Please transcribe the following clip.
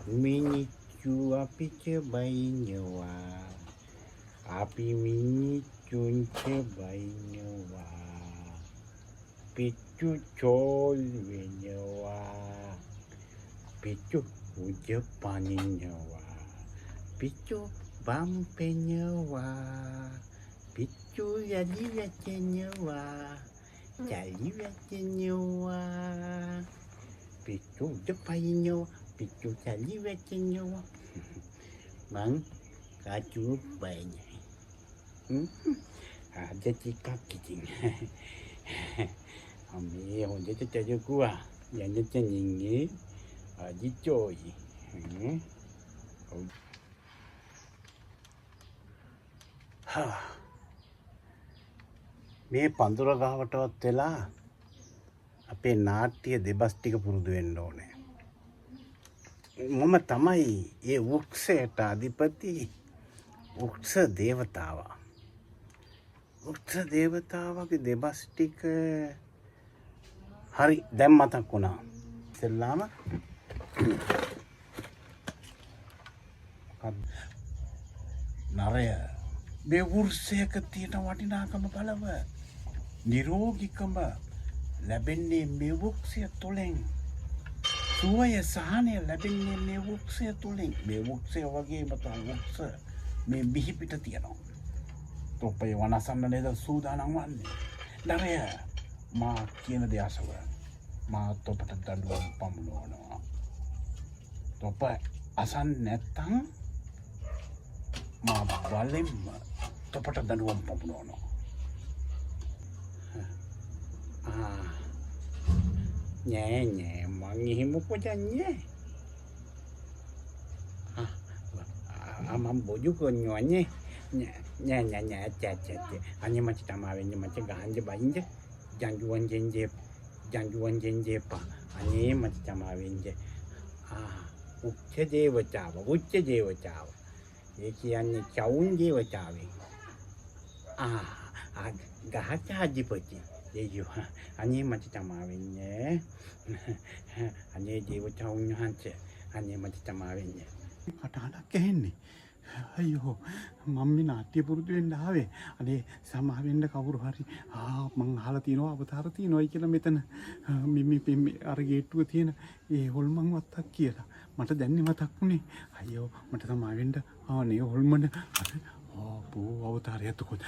Miniccu api cobainyawa api minicun cobainyawa picu col wenyawa picu ujepaninyawa picu bampenyawa picu jadi vecenyawa jadi vecenyawa picu ujepaninyawa picu jadi vecenyawa mang kacu banyak ada cikak kicing Ami honde te caja kuah yang dia cengingi aji coy මේ පඳුර ගහවටවත් වෙලා අපේ නාට්‍ය දෙබස් ටික පුරුදු වෙන්න ඕනේ. මම තමයි ඒ වෘක්ෂයට අධිපති වෘක්ෂ දේවතාවා. වෘක්ෂ දේවතාවගේ දෙබස් ටික හරි දැන් මතක් වුණා. ඉතින්ලාම නරය මේ වෘක්ෂයක තියෙන වටිනාකම බලව නිරෝගීකම ලැබෙන්නේ මේ වෘක්ෂය තුළින්. සුවය සහනය ලැබෙන්නේ මේ වෘක්ෂය තුළින්. මේ වෘක්ෂය වගේම තව වෘක්ෂ මේ බිහි පිට තියෙනවා. තොපේ වනසන්න නේද සූදානම් වන්නේ. නරය මා කියන දේ අසව මා තොපට දඬුවම් පමුණුවනවා. තොප අසන් නැත්තම් මා බලෙන්ම තොපට දඬුවම් පමුණුවනවා. Nhẹ nhẹ mọi người muốn có cho nhé mắm bộ giúp con nhỏ nhé nhà nhà nhà chà chà chà anh em mà chỉ tạm về nhưng mà chỉ gạn cho bảy chứ chẳng chuan trên dẹp anh em mà chỉ tạm về chứ chết dê vào chào chết dê vào chào vậy khi anh cháu dê vào chào vậy gã cha gì vậy chị vậy anh em mà chỉ tạm về nhé anh em dê vào chào nhau anh chị anh em mà chỉ tạm về nhé කටහඬක් ඇහෙන්නේ. අයියෝ මම මේ නාට්‍ය පුරුදු වෙන්න ආවේ. අනේ සමා වෙන්න කවුරු හරි මං අහලා තියෙනවා අවතාර තියෙනවායි කියලා මෙතන මේ අර ගේට්ටුව තියෙන ඒ හොල්මන් වත්තක් කියලා. මට දැන් මතක් වුණේ. අයියෝ මට සමා වෙන්න ආනේ හොල්මන. අවතාරයත් කොහොමද?